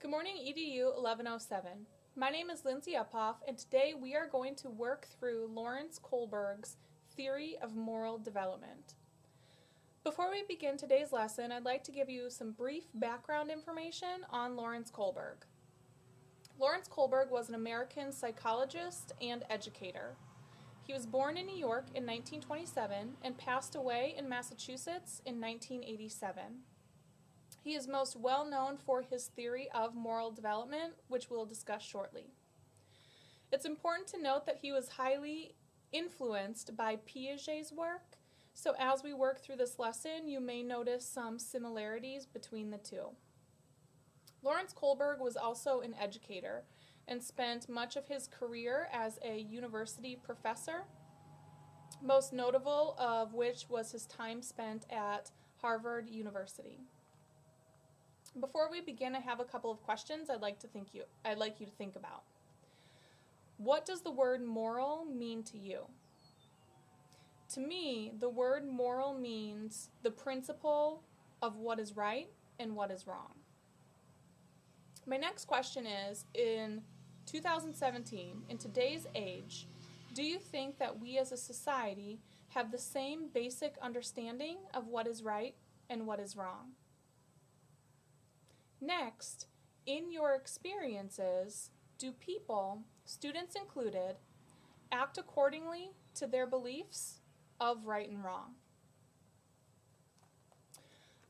Good morning, EDU 1107. My name is Lindsay Uphoff, and today we are going to work through Lawrence Kohlberg's Theory of Moral Development. Before we begin today's lesson, I'd like to give you some brief background information on Lawrence Kohlberg. Lawrence Kohlberg was an American psychologist and educator. He was born in New York in 1927 and passed away in Massachusetts in 1987. He is most well known for his theory of moral development, which we'll discuss shortly. It's important to note that he was highly influenced by Piaget's work, so as we work through this lesson, you may notice some similarities between the two. Lawrence Kohlberg was also an educator and spent much of his career as a university professor, most notable of which was his time spent at Harvard University. Before we begin, I have a couple of questions I'd like you to think about. What does the word moral mean to you? To me, the word moral means the principle of what is right and what is wrong. My next question is, in 2017, in today's age, do you think that we as a society have the same basic understanding of what is right and what is wrong? Next, in your experiences, do people, students included, act accordingly to their beliefs of right and wrong?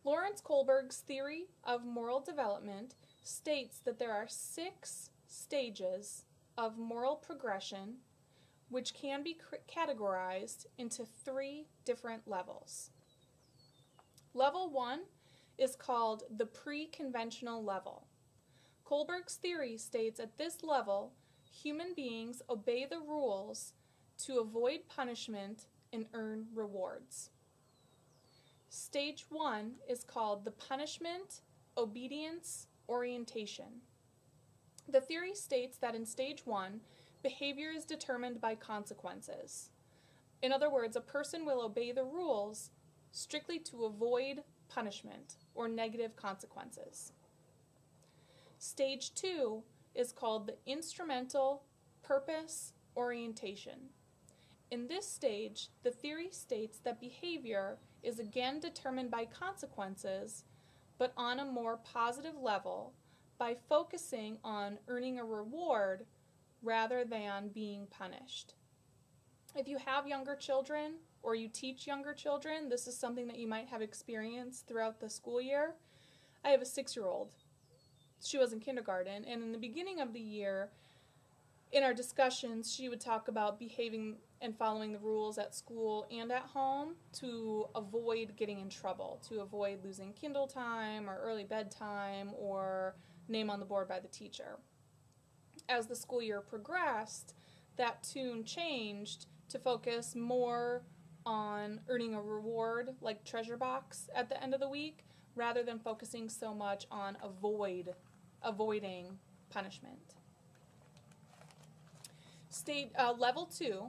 Lawrence Kohlberg's theory of moral development states that there are 6 stages of moral progression which can be categorized into 3 different levels. Level 1 is called the pre-conventional level. Kohlberg's theory states at this level, human beings obey the rules to avoid punishment and earn rewards. Stage 1 is called the punishment, obedience, orientation. The theory states that in stage 1, behavior is determined by consequences. In other words, a person will obey the rules strictly to avoid punishment or negative consequences. Stage 2 is called the instrumental purpose orientation. In this stage, the theory states that behavior is again determined by consequences, but on a more positive level by focusing on earning a reward rather than being punished. If you have younger children or you teach younger children, this is something that you might have experienced throughout the school year. I have a 6-year-old. She was in kindergarten, and in the beginning of the year, in our discussions, she would talk about behaving and following the rules at school and at home to avoid getting in trouble, to avoid losing Kindle time or early bedtime or name on the board by the teacher. As the school year progressed, that tune changed to focus more on earning a reward like treasure box at the end of the week rather than focusing so much on avoiding punishment. Level 2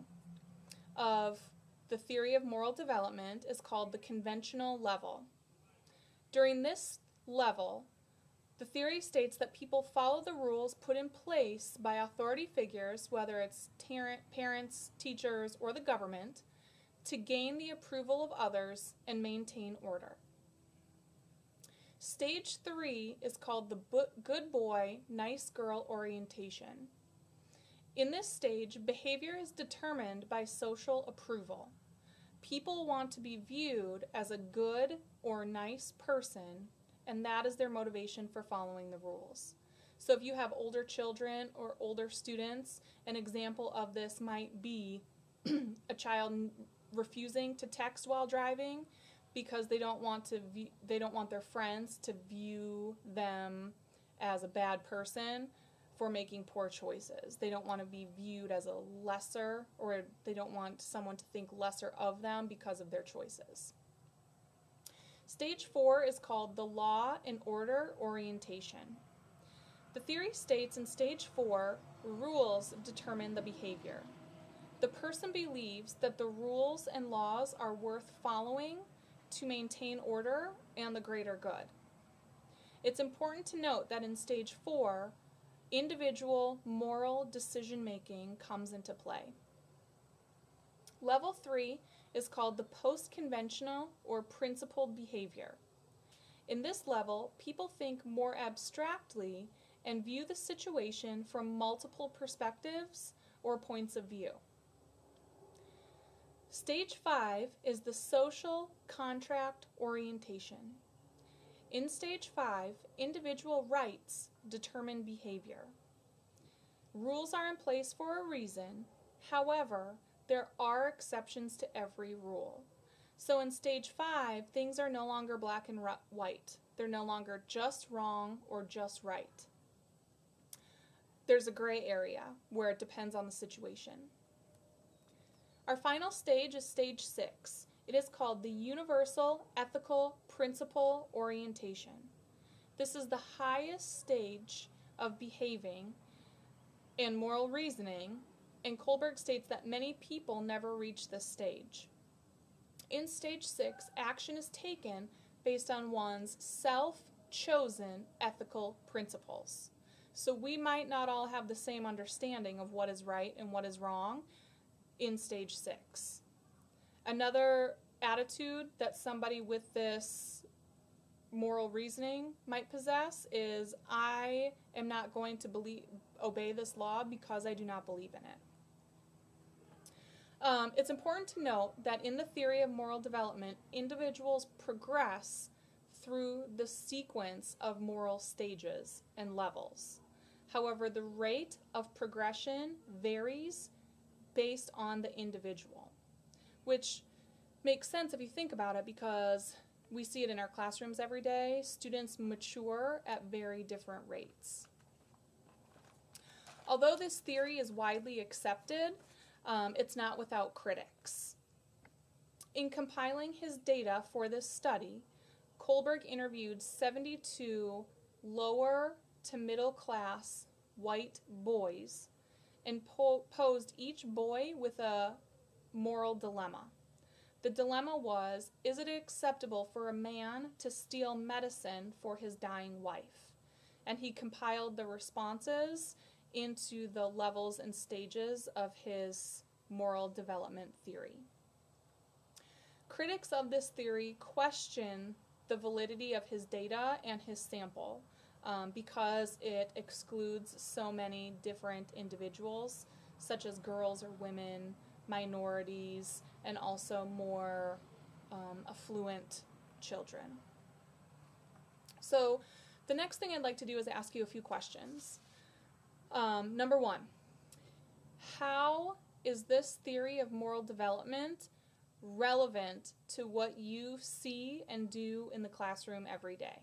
of the theory of moral development is called the conventional level. During this level, the theory states that people follow the rules put in place by authority figures, whether it's parents, teachers, or the government, to gain the approval of others and maintain order. Stage 3 is called the good boy, nice girl orientation. In this stage, behavior is determined by social approval. People want to be viewed as a good or nice person, and that is their motivation for following the rules. So if you have older children or older students, an example of this might be a child refusing to text while driving because they don't want their friends to view them as a bad person for making poor choices. They don't want to be viewed as a lesser, or they don't want someone to think lesser of them because of their choices. Stage 4 is called the law and order orientation. The theory states in stage 4, rules determine the behavior. The person believes that the rules and laws are worth following to maintain order and the greater good. It's important to note that in stage 4, individual moral decision-making comes into play. Level 3 is called the post-conventional or principled behavior. In this level, people think more abstractly and view the situation from multiple perspectives or points of view. Stage 5 is the social contract orientation. In stage 5, individual rights determine behavior. Rules are in place for a reason. However, there are exceptions to every rule. So in stage 5, things are no longer black and white. They're no longer just wrong or just right. There's a gray area where it depends on the situation. Our final stage is stage 6. It is called the Universal Ethical Principle Orientation. This is the highest stage of behaving and moral reasoning, and Kohlberg states that many people never reach this stage. In stage 6, action is taken based on one's self-chosen ethical principles. So we might not all have the same understanding of what is right and what is wrong in stage 6. Another attitude that somebody with this moral reasoning might possess is, I am not going to obey this law because I do not believe in it. It's important to note that in the theory of moral development, individuals progress through the sequence of moral stages and levels. However, the rate of progression varies based on the individual, which makes sense if you think about it, because we see it in our classrooms every day. Students mature at very different rates. Although this theory is widely accepted, it's not without critics. In compiling his data for this study, Kohlberg interviewed 72 lower to middle class white boys and posed each boy with a moral dilemma. The dilemma was, is it acceptable for a man to steal medicine for his dying wife? And he compiled the responses into the levels and stages of his moral development theory. Critics of this theory question the validity of his data and his sample because it excludes so many different individuals, such as girls or women, minorities, and also more affluent children. So the next thing I'd like to do is ask you a few questions. Number 1, how is this theory of moral development relevant to what you see and do in the classroom every day?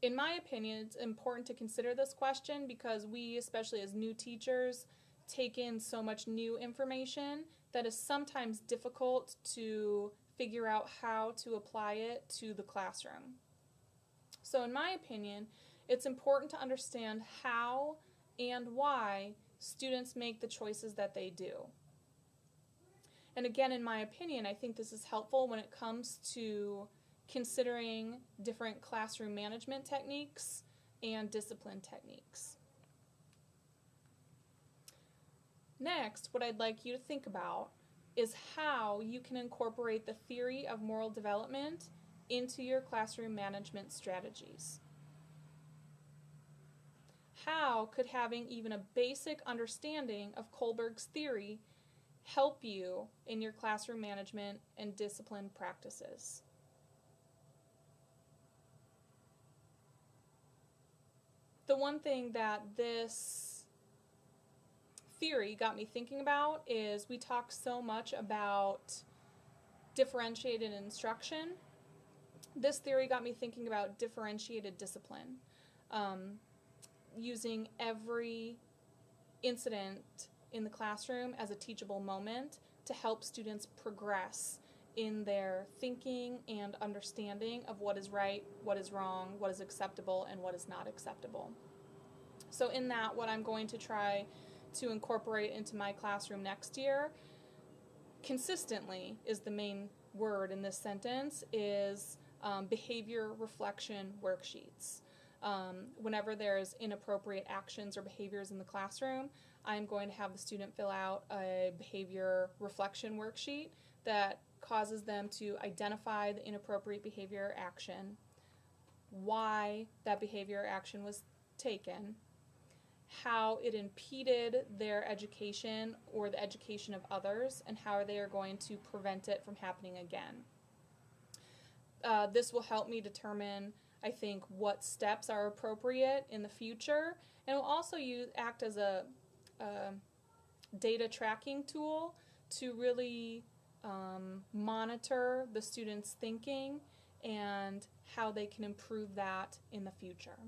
In my opinion, it's important to consider this question because we, especially as new teachers, take in so much new information that is sometimes difficult to figure out how to apply it to the classroom. So in my opinion, it's important to understand how and why students make the choices that they do. And again, in my opinion, I think this is helpful when it comes to considering different classroom management techniques and discipline techniques. Next, what I'd like you to think about is how you can incorporate the theory of moral development into your classroom management strategies. How could having even a basic understanding of Kohlberg's theory help you in your classroom management and discipline practices? The one thing that this theory got me thinking about is we talk so much about differentiated instruction. This theory got me thinking about differentiated discipline, using every incident in the classroom as a teachable moment to help students progress in their thinking and understanding of what is right, what is wrong, what is acceptable, and what is not acceptable. So in that, what I'm going to try to incorporate into my classroom next year, consistently is the main word in this sentence, is behavior reflection worksheets. Whenever there's inappropriate actions or behaviors in the classroom, I'm going to have the student fill out a behavior reflection worksheet that causes them to identify the inappropriate behavior or action, why that behavior or action was taken, how it impeded their education or the education of others, and how they are going to prevent it from happening again. This will help me determine, I think, what steps are appropriate in the future, and will also act as a data tracking tool to really monitor the students' thinking and how they can improve that in the future.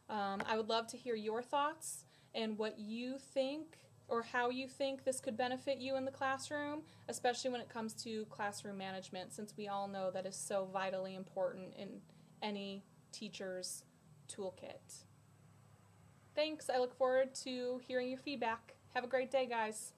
I would love to hear your thoughts and what you think or how you think this could benefit you in the classroom, especially when it comes to classroom management, since we all know that is so vitally important in any teacher's toolkit. Thanks. I look forward to hearing your feedback. Have a great day, guys.